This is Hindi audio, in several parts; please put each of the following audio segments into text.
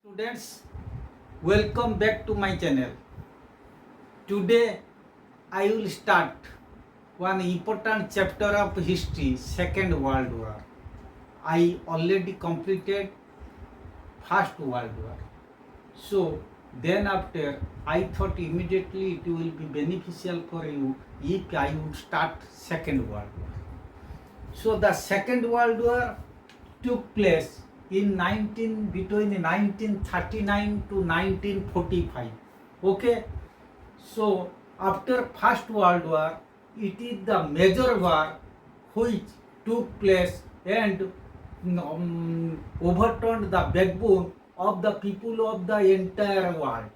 Students, welcome back to my channel. Today I will start one important chapter of history, Second World War. I already completed First World War. So then after I thought immediately it will be beneficial for you if I would start Second World War. So the Second World War took place in between 1939 to 1945. Okay, so after First World War, it is the major war which took place and overturned the backbone of the people of the entire world.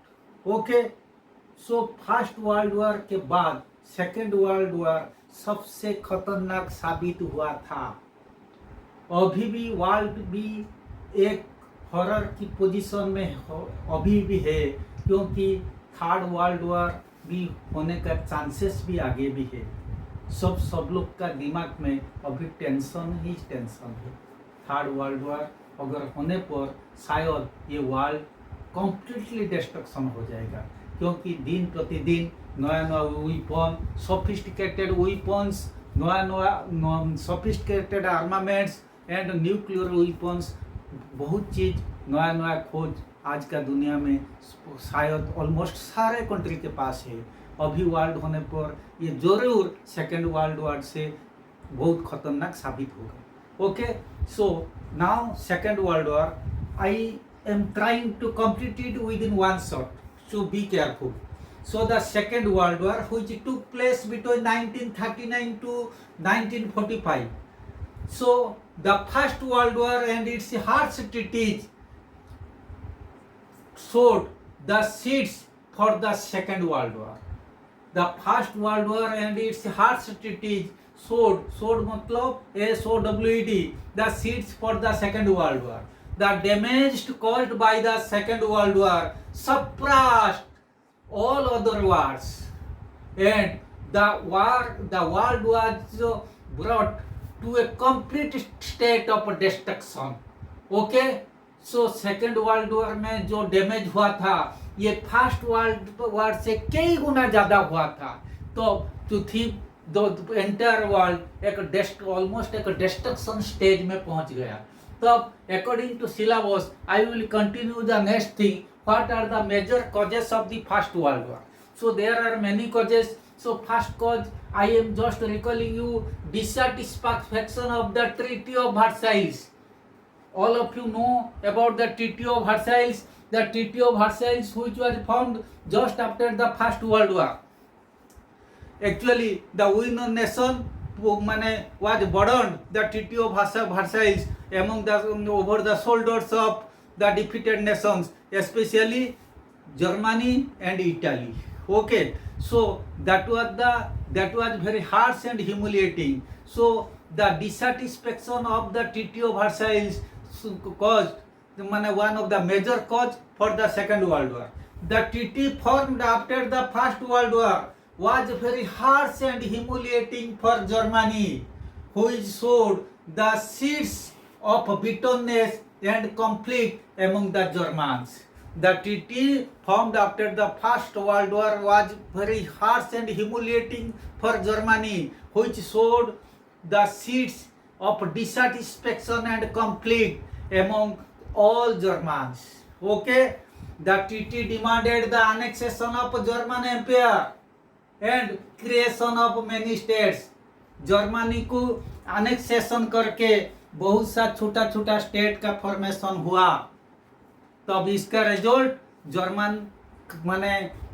Okay, so first world war के बाद सेकेंड वर्ल्ड वॉर सबसे खतरनाक साबित हुआ था. अभी भी वर्ल्ड भी एक हॉरर की पोजीशन में अभी भी है, क्योंकि थर्ड वर्ल्ड वॉर भी होने का चांसेस भी आगे भी है. सब लोग का दिमाग में अभी टेंशन ही टेंशन है. थर्ड वर्ल्ड वॉर अगर होने पर शायद ये वर्ल्ड कंप्लीटली डिस्ट्रक्शन हो जाएगा, क्योंकि दिन प्रतिदिन नया नया वेपन, सोफिस्टिकेटेड वेपन्स, नया sophisticated armaments and nuclear weapons, बहुत चीज़ नया खोज आज का दुनिया में शायद ऑलमोस्ट सारे कंट्री के पास है. अभी वर्ल्ड होने पर ये जरूर सेकेंड वर्ल्ड वॉर से बहुत खतरनाक साबित होगा. Okay, so now second world war I am trying to complete it within one shot, so be careful. So the Second World War, which took place between 1939 to 1945. So the First World War and its harsh treaties sowed the seeds for the Second World War. The First World War and its harsh treaties sowed मतलब SOWED, the seeds for the Second World War. The damage caused by the Second World War suppressed all other wars, and the world was brought to a complete state of destruction. Okay, so Second World War में जो डैमेज हुआ था ये फर्स्ट वर्ल्ड वॉर से कई गुना ज़्यादा हुआ था. तो द एंटायर वर्ल्ड एक ऑलमोस्ट एक डिस्ट्रक्शन स्टेज में पहुंच गया. तब according to syllabus I will continue the next thing. What are the major causes of the First World War? So there are many causes. So first cause, I am just recalling you dissatisfaction of the Treaty of Versailles. All of you know about the Treaty of Versailles. The Treaty of Versailles, which was formed just after the First World War. Actually, the winner nation was burdened the Treaty of Versailles among the over the shoulders of the defeated nations, especially Germany and Italy. Okay, so that was very harsh and humiliating. So the dissatisfaction of the Treaty of Versailles caused one of the major cause for the Second World War. The treaty formed after the First World War was very harsh and humiliating for Germany, which showed the seeds of bitterness and conflict among the Germans. The treaty formed after the First World War was very harsh and humiliating for Germany, which showed the seeds of dissatisfaction and conflict among all Germans. Okay, the treaty demanded the annexation of German Empire and creation of many states. Germany को अनेक्सेशन करके बहुत सा छोटा छोटा स्टेट का फॉर्मेशन हुआ. तब इसका रिजल्ट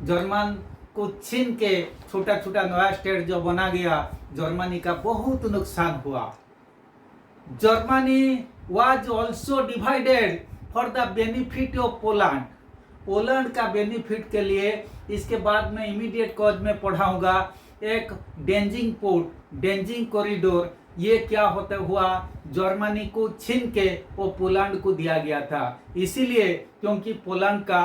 जर्मन को छीन के छोटा छोटा नया स्टेट जो बना गया, जर्मनी का बहुत नुकसान हुआ. Germany was also divided for the benefit of Poland. Poland का बेनिफिट के लिए इसके बाद में इमीडिएट कॉज में पढ़ाऊंगा एक डेंजिंग कॉरिडोर. ये क्या होता हुआ, जर्मनी को छीन के वो पोलैंड को दिया गया था. इसीलिए क्योंकि पोलैंड का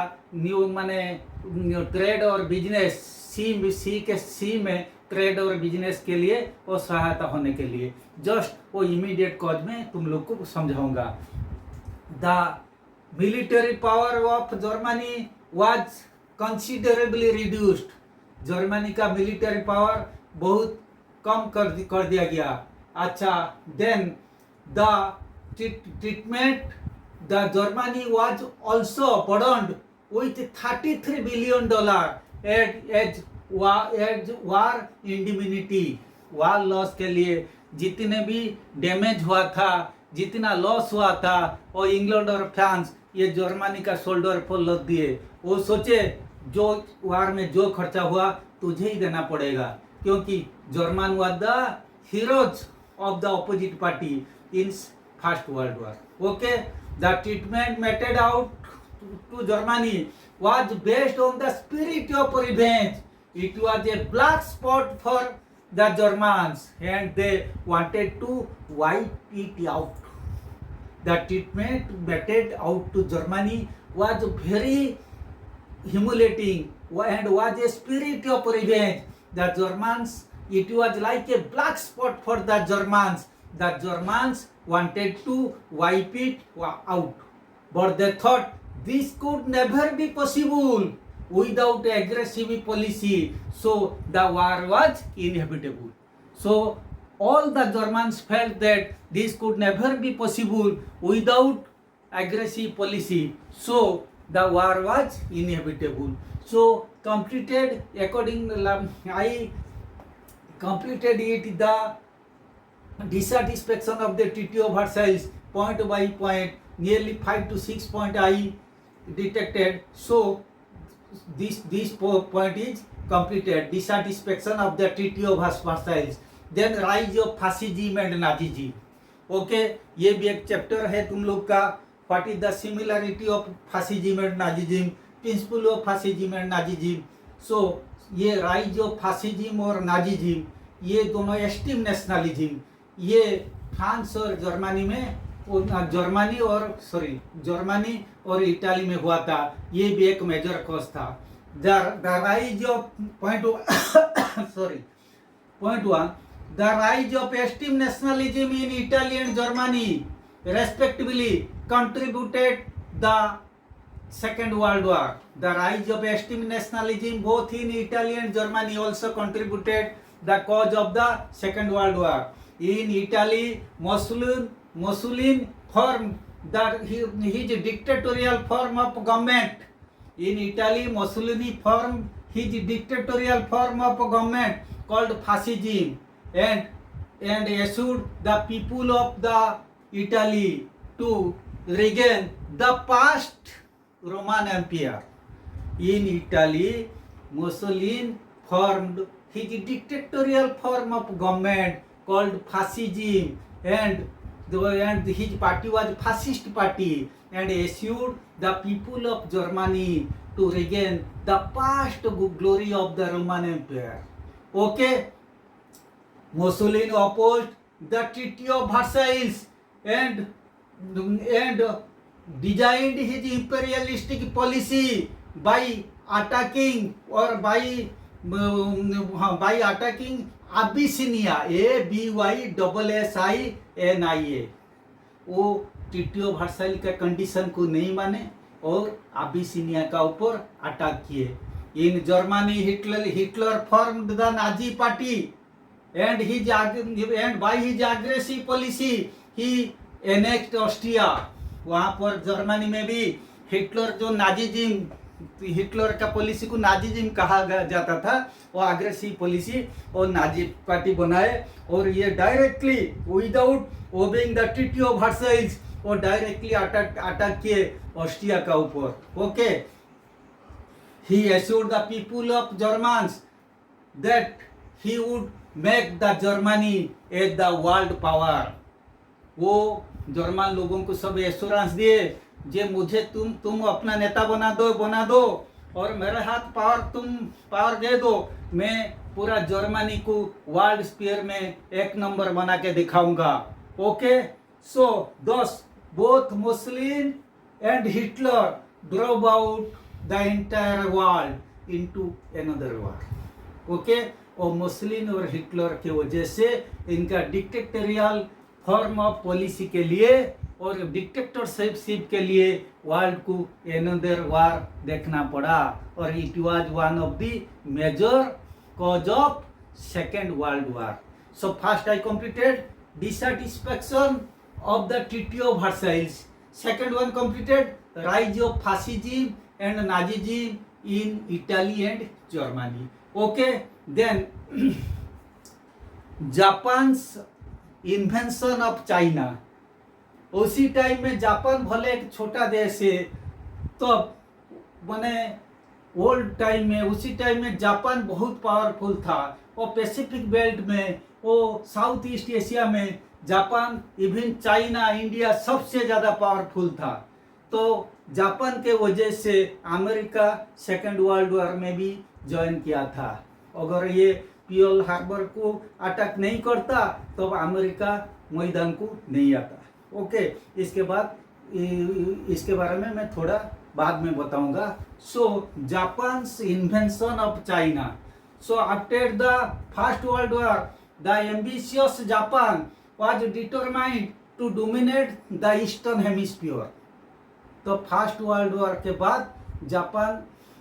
ट्रेड और बिजनेस सी में ट्रेड और बिजनेस के लिए और सहायता होने के लिए जस्ट वो इमीडिएट कॉज में तुम लोग को समझाऊंगा. The military power of Germany was considerably reduced. Germany का मिलिट्री पावर बहुत कम कर दिया गया. अच्छा, then the treatment, the Germany was also burdened with $33 billion as war indemnity. War loss के लिए जितने भी डैमेज हुआ था, जितना लॉस हुआ था, और इंग्लैंड और फ्रांस ये जर्मनी का शोल्डर पर लद दिए. वो सोचे जो वार में जो खर्चा हुआ तुझे ही देना पड़ेगा, क्योंकि German was the heroes of the opposite party in first world war. Okay, the treatment meted out to Germany was based on the spirit of revenge. It was a black spot for the Germans and they wanted to wipe it out. The treatment meted out to Germany was very humiliating and was a spirit of revenge. The Germans, it was like a black spot for the Germans. The Germans wanted to wipe it out, but they thought this could never be possible without aggressive policy. So the war was inevitable. So all the Germans felt that this could never be possible without aggressive policy. So the war was inevitable. So completed according I completed it the dissatisfaction of the Treaty of Versailles point by point, nearly 5 to 6 point I detected. So this point is completed, dissatisfaction of the Treaty of Versailles. Then rise of fascism and Nazism. Okay, ये भी एक चैप्टर है तुम लोग का. What is the similarity of fascism and Nazism, principle of fascism and Nazism. So ये राइज ऑफ फासिज्म और नाजिज्म, ये दोनों एक्सट्रीम नेशनलिज्म, ये फ्रांस और जर्मनी में, जर्मनी और इटाली में हुआ था. ये भी एक मेजर कॉज था. The rise of point 1, the rise of extreme nationalism in Italy and Germany respectively contributed the Second World War. The rise of extreme nationalism both in Italy and Germany also contributed the cause of the Second World War. In Italy, Mussolini formed his dictatorial form of government. In Italy, Mussolini formed his dictatorial form of government called fascism and assured the people of the Italy to regain the past Roman Empire. In Italy, Mussolini formed his dictatorial form of government called fascism and his party was fascist party and assured the people of Germany to regain the past glory of the Roman Empire. Okay, Mussolini opposed the Treaty of Versailles and designed his imperialistic policy by attacking Abyssinia, Abyssinia. वो ट्रीटी ऑफ वर्साइल का कंडीशन को नहीं माने और अबिसिनिया का ऊपर अटैक किए. In Germany Hitler formed the Nazi party and by his aggressive policy he annexed Austria. वहाँ पर जर्मनी में भी हिटलर जो नाजिज्म, हिटलर का पॉलिसी को नाजिज्म कहा जाता था, वो अग्रेसिव पॉलिसी और नाजी पार्टी बनाए और ये directly without obeying the treaty of Versailles और डायरेक्टली अटैक किए ऑस्ट्रिया का ऊपर. Okay, he assured the people of Germans that he would make the Germany as the world power. वो जर्मन लोगों को सब एश्योरेंस दिए जे मुझे तुम अपना नेता बना दो और मेरे हाथ पावर दे दो, मैं पूरा जर्मनी को वर्ल्ड स्फीयर में एक नंबर बना के दिखाऊंगा. Okay, so thus both Mussolini and Hitler drove out the entire world into another war. Okay, और मुस्लिम और हिटलर के वजह से इनका डिक्टेटोरियल फॉर्म ऑफ पॉलिसी के लिए और डिक्टेटरशिप के लिए वर्ल्ड को एनदर वार देखना पड़ा और it was one of the major cause of second world war. So first I completed dissatisfaction of the Treaty of Versailles. Second one completed rise of fascism and Nazism in Italy and Germany. Okay, then Japan's invention of China. उसी टाइम में जापान भले एक छोटा देश है तो मैंने ओल्ड टाइम में उसी टाइम में जापान बहुत पावरफुल था और पैसिफिक बेल्ट में वो साउथ ईस्ट एशिया में जापान इवन चाइना इंडिया सबसे ज़्यादा पावरफुल था. तो जापान के वजह से अमेरिका सेकेंड वर्ल्ड वॉर में भी ज्वाइन किया था. अगर ये पर्ल हार्बर को अटैक नहीं करता तो अमेरिका मैदान को नहीं आता. ओके, इसके बाद इसके बारे में मैं थोड़ा बाद में बताऊंगा. So Japan's invention of China. So after the first world war the ambitious Japan was determined to dominate the eastern hemisphere. तो फर्स्ट वर्ल्ड वॉर के बाद जापान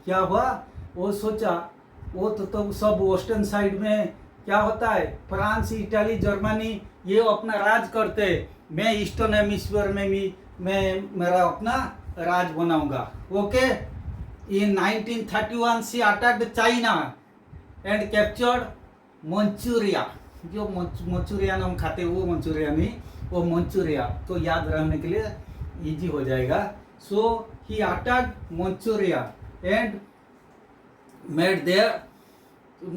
क्या हुआ, वो सोचा वो तो सब वेस्टर्न साइड में क्या होता है, फ्रांस इटाली जर्मनी ये अपना राज करते, मैं ईस्टर्न हेमिस्फीयर में भी मैं मेरा अपना राज बनाऊंगा. ओके, इन 1931 से attacked China and captured Manchuria. जो मंचूरियन हम खाते वो मंचूरिया नहीं, वो मंचूरिया तो याद रहने के लिए इजी हो जाएगा. So he attacked Manchuria and made there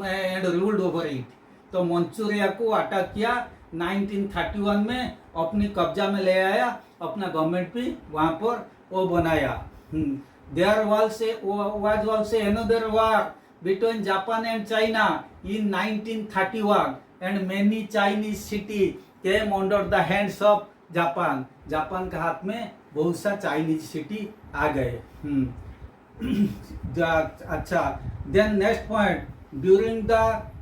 and ruled over it. तो मंचूरिया को अटैक किया 1931 में, अपनी कब्जा में ले आया, अपना गवर्नमेंट भी वहाँ पर वो बनाया. There was also another war between Japan and China in 1931 and many Chinese city came under the hands of Japan. Japan के हाथ में बहुत सा चाइनीज सिटी आ गए. अच्छा, then next point, during the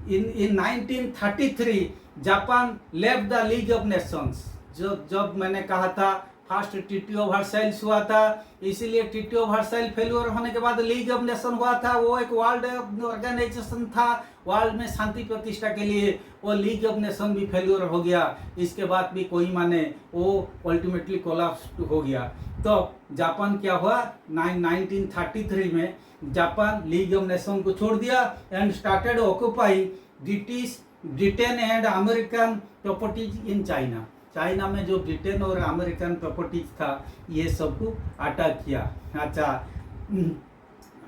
in 1933 Japan left the League of Nations. जब मैंने कहा था फर्स्ट ट्रीटी ऑफ वर्साइल्स हुआ था, इसीलिए ट्रीटी ऑफ वर्साइल फेल्योर होने के बाद लीग ऑफ नेशन हुआ था. वो एक वर्ल्ड ऑर्गेनाइजेशन था वर्ल्ड में शांति प्रतिष्ठा के लिए. वो लीग ऑफ नेशन भी फेल्योर हो गया. इसके बाद भी कोई माने वो अल्टीमेटली कोलैप्स हो गया. तो जापान क्या हुआ 1933 में जापान लीग ऑफ नेशन को छोड़ दिया and started occupy Britain and American properties in China. China में जो ब्रिटेन और अमेरिकन प्रॉपर्टीज था ये सबको अटैक किया.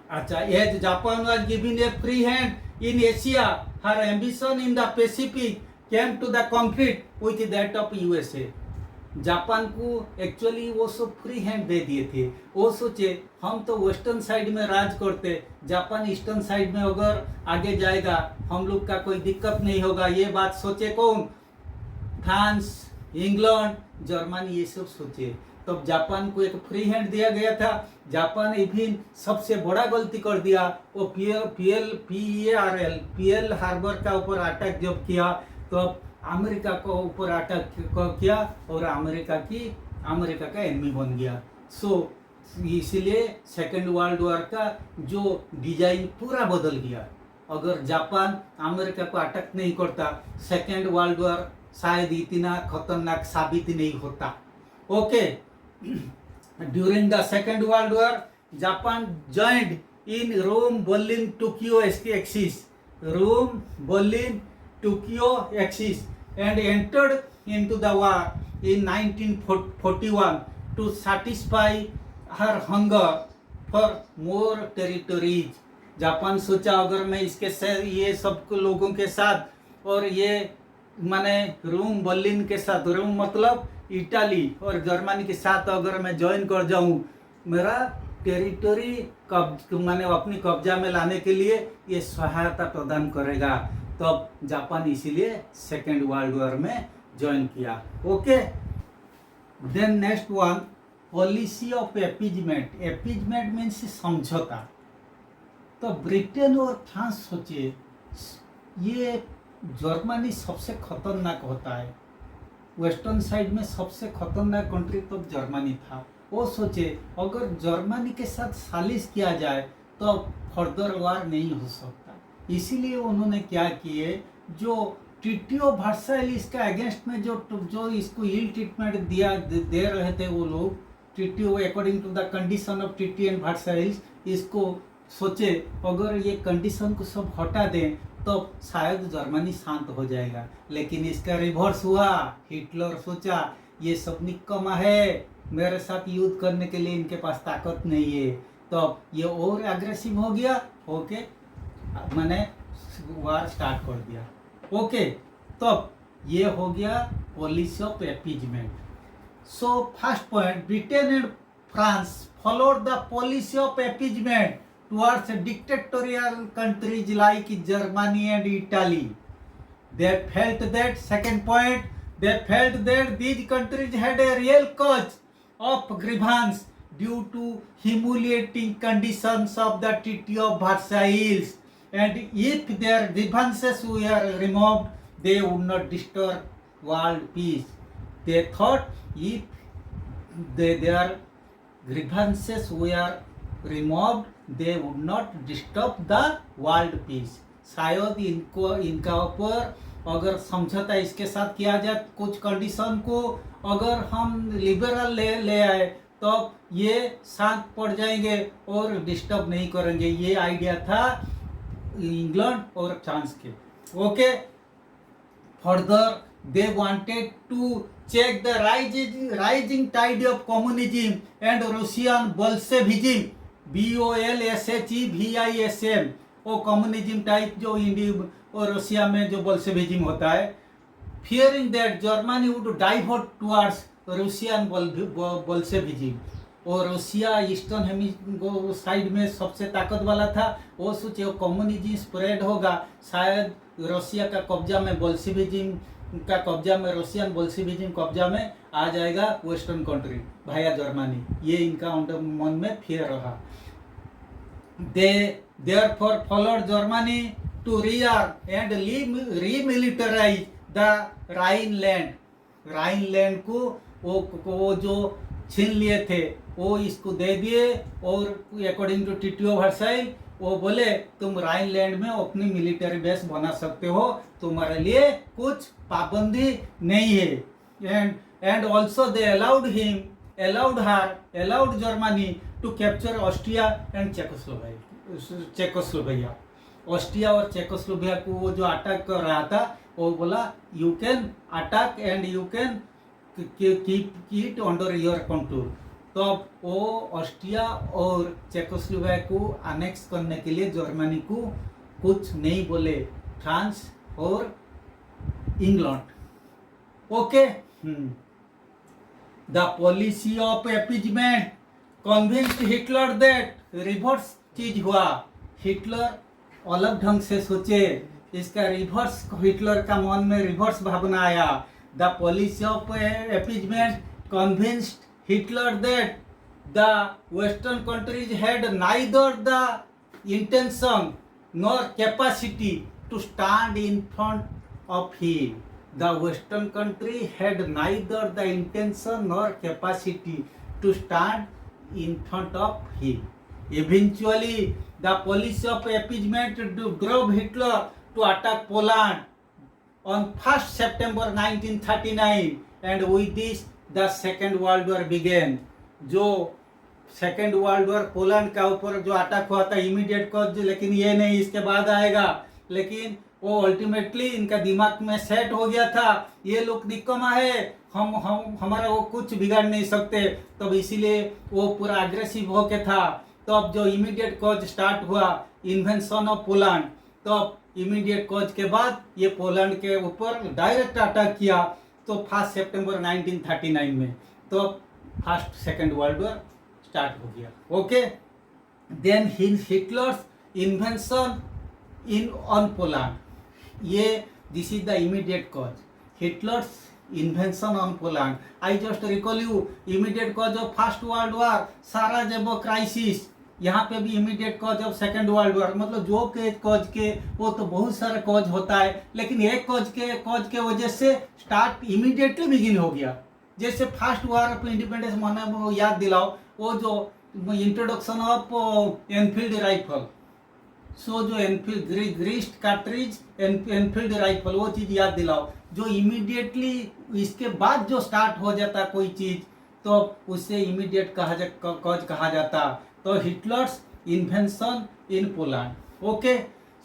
अच्छा, as Japan was giving a free hand in Asia, her ambition in the Pacific came to the conflict with that of USA. Japan को एक्चुअली वो सब फ्री हैंड दे दिए थे. वो सोचे हम तो वेस्टर्न साइड में राज करते, जापान ईस्टर्न साइड में अगर आगे जाएगा हम लोग का कोई दिक्कत नहीं होगा. ये बात सोचे कौन, फ्रांस इंग्लैंड जर्मनी ये सब सोचे. तब जापान को एक फ्री हैंड दिया गया था. जापान इवन सबसे बड़ा गलती कर दिया, वो पीएल हार्बर का ऊपर अटैक जब किया तो अमेरिका को ऊपर अटैक किया और अमेरिका का एनिमी बन गया. सो इसलिए सेकेंड वर्ल्ड वॉर का जो डिजाइन पूरा बदल गया. अगर जापान अमेरिका को अटैक नहीं करता सेकेंड वर्ल्ड वॉर शायद इतना खतरनाक साबित नहीं होता. Okay, during the second world war Japan joined in Rome Berlin Tokyo axis. Rome Berlin Tokyo axis and entered into the war in 1941 to satisfy her hunger for more territories. Japan सोचा अगर मैं इसके साथ ये सब लोगों के साथ और ये माने रोम बर्लिन के साथ, रोम मतलब इटाली और जर्मनी के साथ अगर मैं ज्वाइन कर जाऊं, मेरा टेरिटरी माने अपनी कब्जा में लाने के लिए ये सहायता प्रदान करेगा. तब जापान इसीलिए सेकेंड वर्ल्ड वॉर में ज्वाइन किया. Okay, then next one, policy of appeasement. Appeasement means समझौता. तो ब्रिटेन और फ्रांस सोचिए, ये जर्मनी सबसे खतरनाक होता है वेस्टर्न साइड में सबसे खतरनाक कंट्री तो जर्मनी था। वो सोचे अगर जर्मनी के साथ सालिश किया जाए तो फर्दर वार नहीं हो सकता, इसीलिए उन्होंने क्या किए, जो ट्रीटी ऑफ वर्साइल इसका अगेंस्ट में जो इसको इल ट्रीटमेंट दे रहे थे वो लोग, treaty according to the condition of treaty and Versailles, इसको सोचे अगर ये कंडीशन को सब हटा दें तो शायद जर्मनी शांत हो जाएगा। लेकिन इसका रिवर्स हुआ। हिटलर सोचा ये सब निकम्मा है, मेरे साथ युद्ध करने के लिए इनके पास ताकत नहीं है, तो ये और एग्रेसिव हो गया, ओके, मैंने वार स्टार्ट कर दिया। ओके, तो ये हो गया policy of appeasement. So first point, Britain and France followed the policy of appeasement towards dictatorial countries like Germany and Italy. They felt that, second point, they felt that these countries had a real cause of grievance due to humiliating conditions of the Treaty of Versailles, and if their grievances were removed, they would not disturb world peace. They thought if their grievances were removed, they would not disturb the world peace. शायद इनका ऊपर अगर समझौता इसके साथ किया जाए, कुछ कंडीशन को अगर हम लिबरल ले आए तो ये शांत पड़ जाएंगे और डिस्टर्ब नहीं करेंगे। ये आइडिया था इंग्लैंड और फ्रांस के। Okay, further they wanted to check the rising tide of communism and Russian Bolshevism, BOLSHEVISM, वो कम्युनिज्म टाइप जो इंडिया और रशिया में जो बोल्शेविज्म होता है। fearing that Germany would divert towards Russian Bolshevism, और रशिया ईस्टर्न हेमिस्फीयर साइड में सबसे ताकत वाला था, वो सोचे कम्युनिज्म स्प्रेड होगा, शायद रशिया का कब्जा में बोल्शेविज्म का कब्जा में, रशियन बोल्शेविज्म कब्जा में आ जाएगा वेस्टर्न कंट्री भाया जर्मनी, ये इनका मन में फियर रहा। They therefore followed Germany to rearm and remilitarize the Rhineland को वो जो छीन लिए थे वो इसको दे दिए, और according to treaty of Versailles वो बोले तुम राइनलैंड में अपनी मिलिट्री बेस बना सकते हो, तुम्हारे लिए कुछ पाबंदी नहीं है। And also they allowed Germany to capture Austria and Czechoslovakia. Austria और चेकोस्लोवाकिया को वो जो अटैक कर रहा था, वो बोला you can attack and you can keep it under your control. तो वो ऑस्ट्रिया और चेकोस्लोवाकिया को अनेक्स करने के लिए जर्मनी को कुछ नहीं बोले फ्रांस और England. Okay, the policy of appeasement convinced Hitler that, reverse चीज हुआ, हिटलर अलग ढंग से सोचे, इसका रिवर्स हिटलर का मन में रिवर्स भावना आया। The policy of appeasement convinced Hitler that the Western countries had neither the intention nor capacity to stand in front of him. The Western country had neither the intention nor capacity to stand in front of him. Eventually, the policy of appeasement drove Hitler to attack Poland on 1st September 1939, and with this the Second World War began. जो सेकेंड वर्ल्ड वॉर पोलैंड का ऊपर जो अटैक हुआ था इमीडिएट कॉज, लेकिन ये नहीं, इसके बाद आएगा, लेकिन वो अल्टीमेटली इनका दिमाग में सेट हो गया था ये लोग निकम्मा है, हम हमारा वो कुछ बिगाड़ नहीं सकते, तब इसीलिए वो पूरा अग्रेसिव होके था। तो अब जो इमीडिएट कॉज स्टार्ट हुआ इन्वेंशन ऑफ पोलैंड, तो इमीडिएट कॉज के बाद ये पोलैंड के ऊपर डायरेक्ट अटैक किया, तो 1 सितंबर 1939 में तो first second world war start हो गया। Okay, then Hitler's invention in on Poland, ये this is the immediate cause, Hitler's invention on Poland. I just recall you immediate cause of first world war, Sarajevo crisis, यहाँ पे भी immediate cause of second world war, मतलब जो के कॉज के वो तो बहुत सारा कॉज होता है, लेकिन एक कॉज के वजह से स्टार्ट इमीडिएटली बिगिन हो गया। जैसे फर्स्ट वॉर ऑफ इंडिपेंडेंस मैंने याद दिलाओ, वो जो इंट्रोडक्शन ऑफ एनफील्ड राइफल, सो जो एनफील्ड ग्रीस्ट कार्ट्रिज एनफील्ड राइफल, वो चीज याद दिलाओ, जो इमीडिएटली इसके बाद जो स्टार्ट हो जाता कोई चीज तो उससे इमीडिएट कॉज कहा जाता। तो Hitler's invention in Poland. Okay,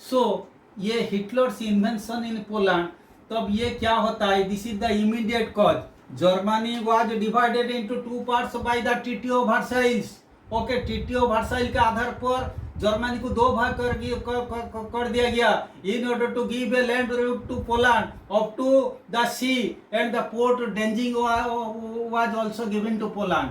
so ये हिटलर्स इन्वेंशन इन पोलैंड, तब ये क्या होता है, this is the immediate cause. Germany was divided into two parts by the treaty of Versailles. Okay, treaty of Versailles के आधार पर जर्मनी को दो भाग कर दिया गया, in order to give a land route to Poland up to the sea and the port Danzig was also given to Poland.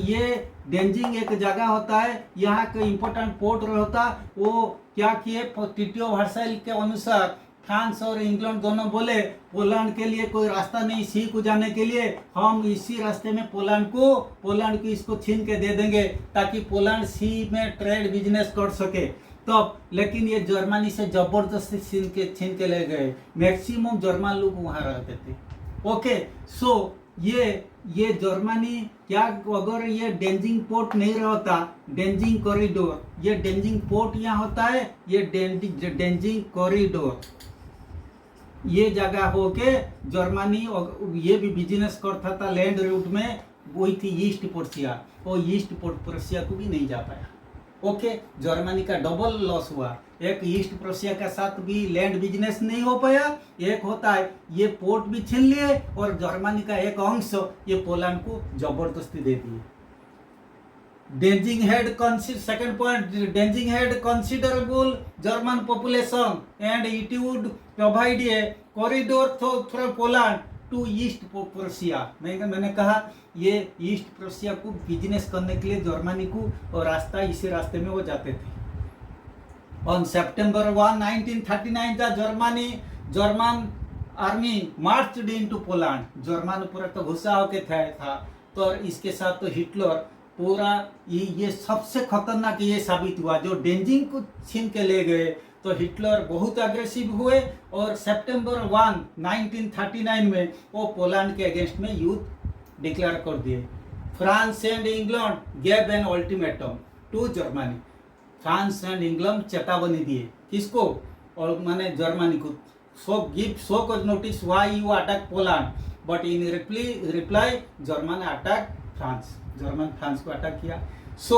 ये डेंजिंग एक जगह होता है, यहाँ का इंपॉर्टेंट पोर्ट होता, वो क्या किए, ट्रीटी ऑफ वर्साइल के अनुसार फ्रांस और इंग्लैंड दोनों बोले पोलैंड के लिए कोई रास्ता नहीं सी को जाने के लिए, हम इसी रास्ते में पोलैंड को इसको छीन के दे देंगे ताकि पोलैंड सी में ट्रेड बिजनेस कर सके। तब लेकिन ये जर्मनी से जबरदस्ती छीन के ले गए, मैक्सिमम जर्मन लोग वहाँ रहते थे। ओके, सो ये जर्मनी क्या, अगर ये डेंजिंग पोर्ट नहीं रहता, डेंजिंग कॉरिडोर, ये डेंजिंग पोर्ट यहाँ होता है, ये डेंजिंग कॉरिडोर, ये जगह होके जर्मनी ये भी बिजनेस करता था लैंड रूट में, वही थी ईस्ट प्रोसिया, वो ईस्ट प्रोसिया को भी नहीं जा पाया। ओके, जर्मनी का डबल लॉस हुआ, एक ईस्ट प्रोसिया के साथ भी लैंड बिजनेस नहीं हो पाया, एक होता है ये पोर्ट भी छीन लिए और जर्मनी का एक अंश ये पोलैंड को जबरदस्ती दे दिए। Second point, Danzig had considerable German population and it would provide a corridor through Poland to East Prussia। मैंने कहा ये ईस्ट प्रोसिया को बिजनेस करने के लिए जर्मनी को और रास्ता इसी रास्ते में वो जाते थे। On September 1, 1939 the German army marched into Poland। German पूरा तो घुसा होके था, तो इसके साथ तो हिटलर पूरा ये सबसे खतरनाक ये साबित हुआ, जो डेंजिंग को छीन के ले गए तो हिटलर बहुत अग्रेसिव हुए और सितंबर 1, 1939 में वो पोलैंड के अगेंस्ट में युद्ध डिक्लेयर कर दिए। France and England gave an ultimatum to Germany. France and England चेतावनी दिए, किसको, और माने जर्मनी को, so cause notice why you attack Poland, but in reply German attack France. German France को अटैक किया। So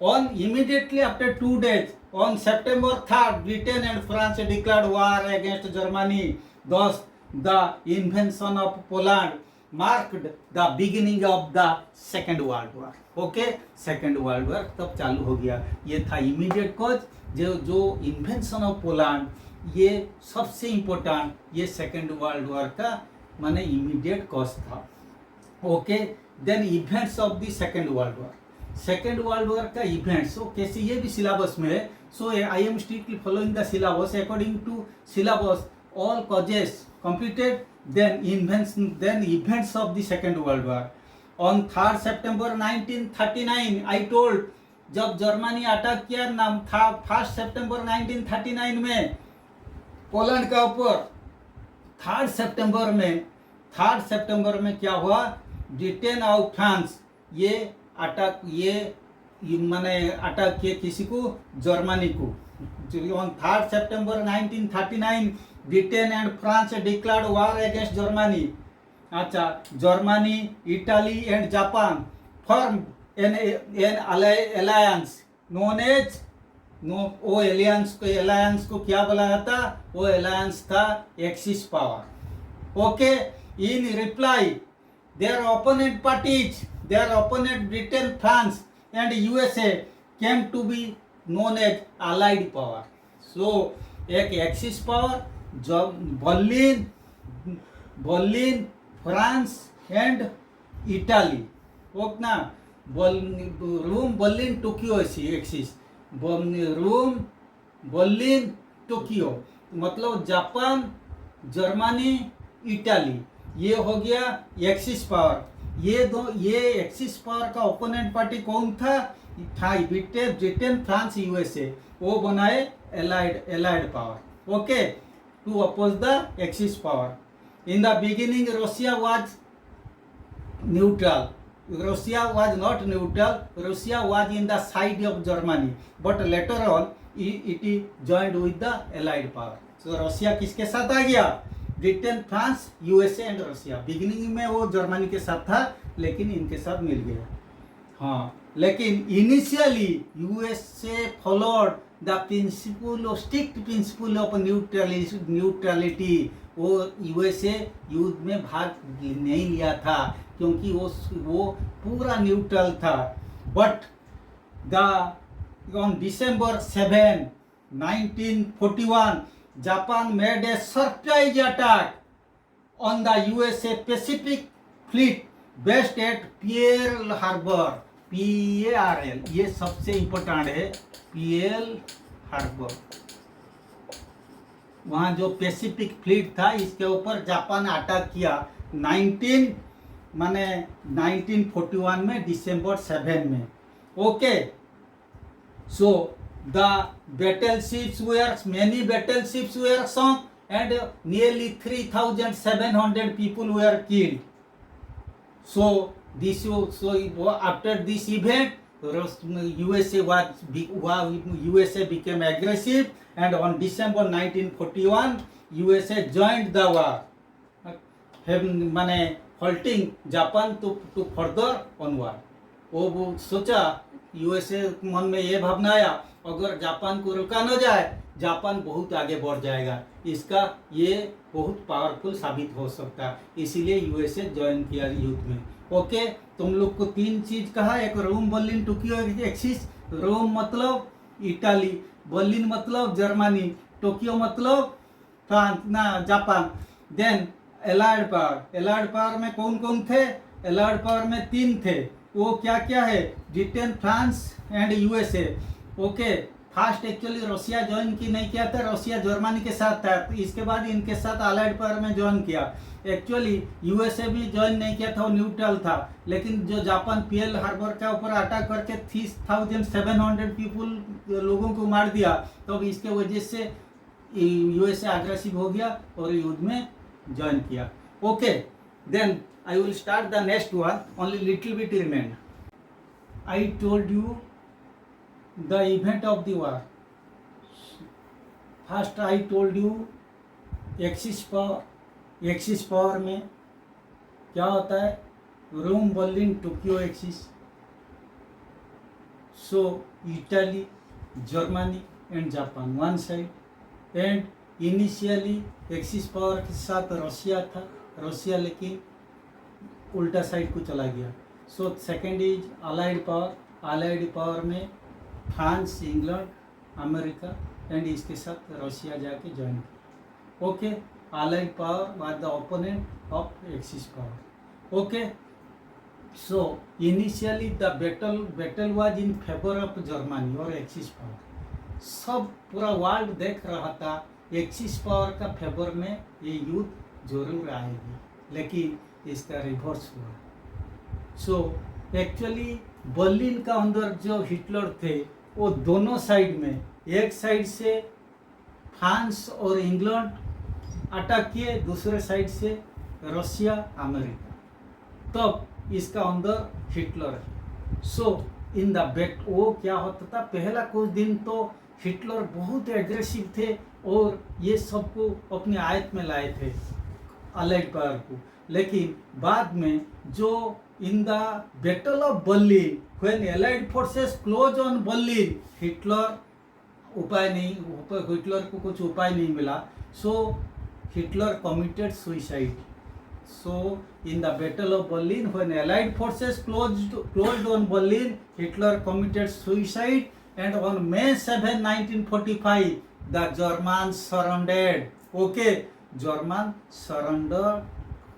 on immediately after 2 days on September 3rd, Britain and France declared war against Germany. Thus, the invasion of Poland marked the beginning of the Second World War. Okay, Second World War तब चालू हो गया। ये था इमीडिएट कॉज, जो इन्वेंशन ऑफ पोलैंड, ये सबसे इम्पोर्टेंट, ये सेकेंड वर्ल्ड वॉर का माने इमीडिएट कॉज था। Okay, then events of the second world war. Second world war का इवेंट्स कैसे, ये भी सिलेबस में है। So I am strictly following the syllabus, according to syllabus all causes completed, then events of the second world war. On 3 सितंबर 1939 आई टोल्ड, जब जर्मनी अटैक किया नाम था 1 सितंबर 1939 में पोलैंड का ऊपर, 3 सितंबर में क्या हुआ, ब्रिटेन और फ्रांस ये माने अटैक किए किसी को, जर्मनी को। ऑन 3 सितंबर 1939 Britain and France declared war against Germany. अच्छा, Germany, Italy and Japan form an alliance known as वो अलायंस को क्या बोला जाता, वो अलायंस था axis power. Okay, in reply their opponent parties, their opponent Britain, France and USA came to be known as allied power. So एक axis power, Berlin, France and Italy, okay ना, रोम, बर्लिन, टोक्यो, ऐसी एक्सिस, रोम, बर्लिन, टोक्यो, मतलब जापान, जर्मनी, इटाली, ये हो गया एक्सिस पावर। ये एक्सिस पावर का ओपोनेंट पार्टी कौन था, था ब्रिटेन फ्रांस यूएसए वो बनाए allied power, okay, to oppose the axis power. In the beginning Russia was neutral, Russia was not neutral, Russia was in the side of Germany, but later on it joined with the allied power. So Russia किसके साथ आ गया? Britain, France, USA and Russia. Beginning में वो जर्मनी के साथ था लेकिन इनके साथ मिल गया। हाँ, लेकिन initially USA followed the principle, strict principle of neutrality. वो यूएसए युद्ध में भाग नहीं लिया था क्योंकि वो पूरा न्यूट्रल था। But on December 7, 1941 Japan made a surprise attack on the USA Pacific fleet based at Pearl harbour, PARL, ये सबसे इंपॉर्टेंट है, पीएल हार्बर। वहाँ जो पैसिफिक फ्लीट था इसके ऊपर जापान अटैक किया 1941 में December 7 में, okay. So the battleships were, many battleships were sunk and nearly 3,700 people were killed. So after this event USA became aggressive and on December 1941 USA joined the war, माने halting Japan to further onward। वो सोचा, यूएसए मन में ये भावना आया अगर जापान को रोका न जाए जापान बहुत आगे बढ़ जाएगा, इसका ये बहुत पावरफुल साबित हो सकता है, इसीलिए यूएसए ज्वाइन किया युद्ध में, ओके। तुम लोग को तीन चीज कहा, एक Rome, Berlin, Tokyo axis. Rome मतलब इटाली, बर्लिन मतलब जर्मनी, टोक्यो मतलब फ्रांस ना Japan. Then allied power, allied power में कौन कौन थे? एलाइड पावर में तीन थे, वो क्या क्या है? Britain, France and USA, okay. First actually Russia join की नहीं किया था, रशिया जर्मनी के साथ था, तो इसके बाद इनके साथ अलाइड पावर में ज्वाइन किया। एक्चुअली यूएसए भी ज्वाइन नहीं किया था, वो न्यूट्रल था, लेकिन जो जापान पीएल हार्बर के ऊपर अटैक करके 3,700 पीपल लोगों को मार दिया, तो इसके वजह से यूएसए अग्रेसिव हो गया और युद्ध में ज्वाइन किया, okay. Then I will start the next one, only little bit remain. I told you the event of the war. First I told you axis power. Axis power में क्या होता है? Rome, Berlin, Tokyo axis. So Italy, Germany and Japan one side, and initially axis power के साथ रशिया था, रशिया लेकिन उल्टा साइड को चला गया। So second is allied power. Allied power में फ्रांस, इंग्लैंड, अमेरिका एंड इसके साथ रशिया जाके ज्वाइन किया, okay. Allied power was the opponent of axis power, okay. So initially the battle was in favour of Germany और एक्सिस पावर। सब पूरा वर्ल्ड देख रहा था एक्सिस पावर का फेवर में ये युद्ध जरूर आएगी, लेकिन इसका रिवर्स हुआ। सो एक्चुअली बर्लिन का अंदर जो हिटलर थे वो दोनों साइड में, एक साइड से फ्रांस और इंग्लैंड अटैक किए, दूसरे साइड से रशिया, अमेरिका, तब इसका अंदर हिटलर है। सो इन द वो क्या होता था, पहला कुछ दिन तो हिटलर बहुत एग्रेसिव थे और ये सबको अपने आयत में लाए थे अलाइड पावर को, लेकिन बाद में जो in the battle of Berlin when allied forces close on Berlin, Hitler को कुछ उपाय नहीं मिला। So Hitler committed suicide. So in the battle of Berlin when allied forces closed on Berlin, Hitler committed suicide and on May 7, 1945 the German surrendered, okay. German surrender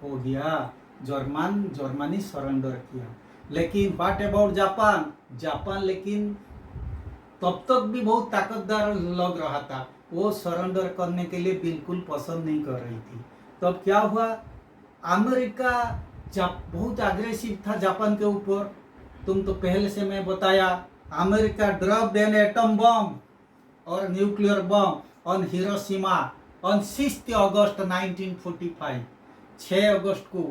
हो गया, जर्मनी सरेंडर किया। लेकिन व्हाट अबाउट जापान? जापान लेकिन तब तक भी बहुत ताकतदार लग रहा था, वो सरेंडर करने के लिए बिल्कुल पसंद नहीं कर रही थी। तब क्या हुआ? अमेरिका बहुत अग्रेसिव था जापान के ऊपर। तुम तो पहले से मैं बताया America dropped an atom bomb or nuclear bomb on Hiroshima on 6th August 1945. 6 अगस्त को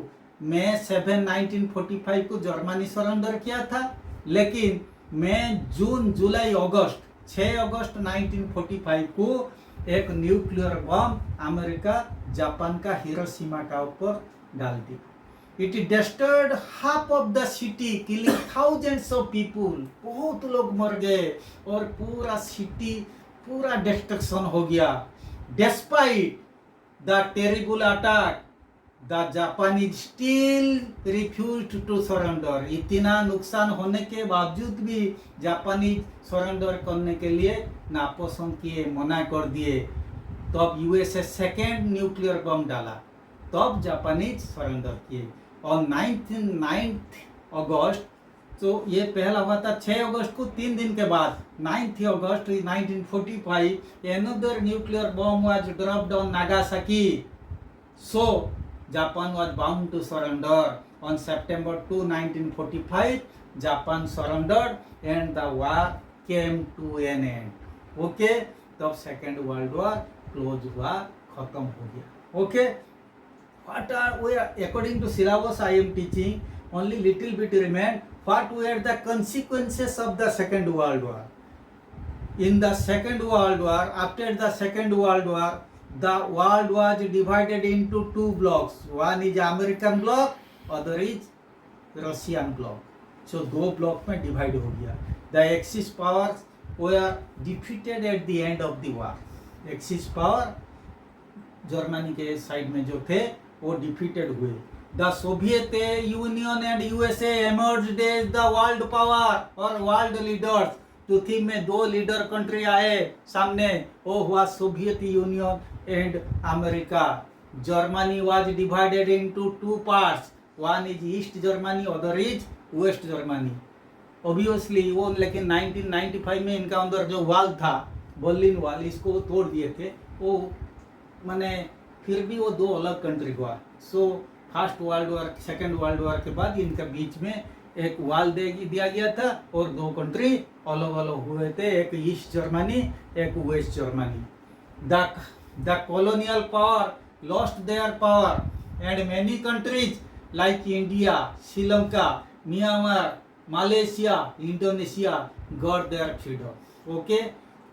मई 7 1945 को जर्मनी सरेंडर किया था, लेकिन मई जून जुलाई अगस्त 6 अगस्त 1945 को एक न्यूक्लियर बम अमेरिका जापान का हिरोशिमा का ऊपर डाल दिया. It destroyed half of the city, killing thousands of people. बहुत लोग मर गए और पूरा सिटी पूरा डिस्ट्रक्शन हो गया. Despite the terrible attack, the Japanese still refused to surrender. इतना नुकसान होने के बावजूद भी जापानी सरेंडर करने के लिए नापसंद किए, मना कर दिए. तब यूएसए सेकेंड न्यूक्लियर बम डाला, तब जापानीज सरेंडर किए. और 9th अगस्त, तो ये पहला हुआ था 6 अगस्त को, 3 दिन के बाद 9th August 1945 another nuclear bomb was dropped on Nagasaki. So Japan was bound to surrender. On September 2 1945 Japan surrendered and the war came to an end. Okay, तब सेकेंड वर्ल्ड वॉर क्लोज हुआ, खत्म हो गया. Okay, what are we according to syllabus I am teaching, only little bit remain. What were the consequences of the second world war? In the second world war, after the second world war, the world was divided into two blocks. One is American block, other is Russian block. So दो ब्लॉक में डिवाइड हो गया. The Axis powers were defeated at the end of the war. Axis power Germany के साइड में जो थे वो डिफीटेड हुए. The Soviet Union and USA emerged as the world power और वर्ल्ड लीडर्स. चौथी में दो लीडर कंट्री आए सामने, वो हुआ Soviet Union and America. Germany was divided into two parts. One is East Germany, other is West Germany. Obviously वो, लेकिन 1995 में इनका अंदर जो वाल था, बर्लिन वाल, इसको वो तोड़ दिए थे. वो माने फिर भी वो दो अलग कंट्री हुआ. So first world war, second world war के बाद इनके बीच में एक वाल दिया गया था और दो कंट्री अलग अलग हुए थे, एक ईस्ट जर्मनी, एक West Germany. The colonial power lost their power and many countries like India, Sri Lanka, Myanmar, Malaysia, Indonesia got their freedom. Okay,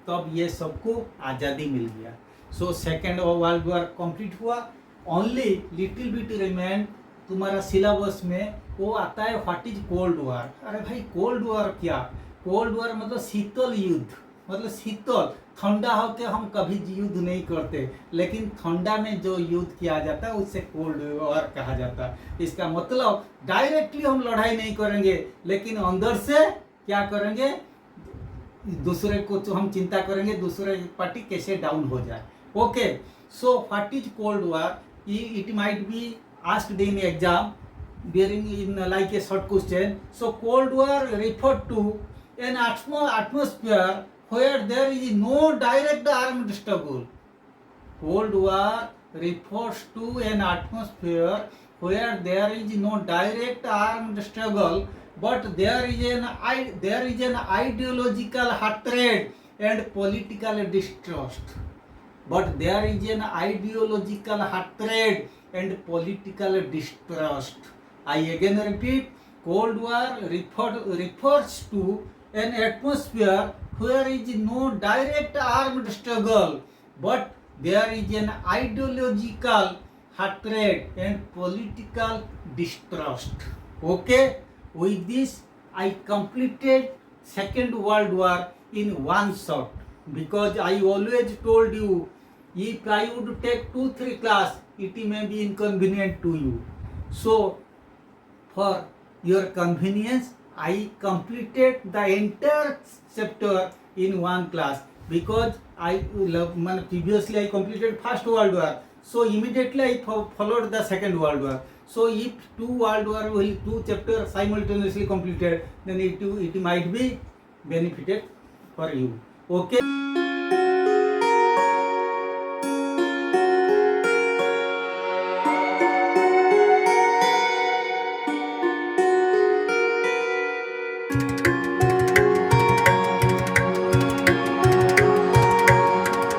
तब ये सबको आज़ादी मिल गया. So second world war complete हुआ. ओनली लिटिल बिट रिमेन तुम्हारा सिलेबस में वो आता है, व्हाट इज कोल्ड वॉर. अरे भाई, कोल्ड वॉर क्या? कोल्ड वॉर मतलब शीतल युद्ध, मतलब शीतल, ठंडा होकर हम कभी युद्ध नहीं करते, लेकिन ठंडा में जो युद्ध किया जाता है उससे कोल्ड वॉर कहा जाता है. इसका मतलब डायरेक्टली हम लड़ाई नहीं करेंगे, लेकिन अंदर से क्या करेंगे, दूसरे को तो हम चिंता करेंगे दूसरे पार्टी कैसे डाउन हो जाए. Okay, so what is cold war? It might be asked in exam bearing in like a short question. So cold war referred to an atmosphere where there is no direct armed struggle. Cold war refers to an atmosphere where there is no direct armed struggle, but there is an ideological hatred and political distrust. But there is an ideological hatred and political distrust. I again repeat, Cold War refers to an atmosphere where is no direct armed struggle, but there is an ideological hatred and political distrust. Okay, with this I completed Second World War in one shot, because I always told you, if I would take 2-3 class, it may be inconvenient to you. So for your convenience, I completed the entire chapter in one class, because previously I completed First World War, so immediately I followed the Second World War. So if two chapters simultaneously completed, then it might be benefited for you. Okay.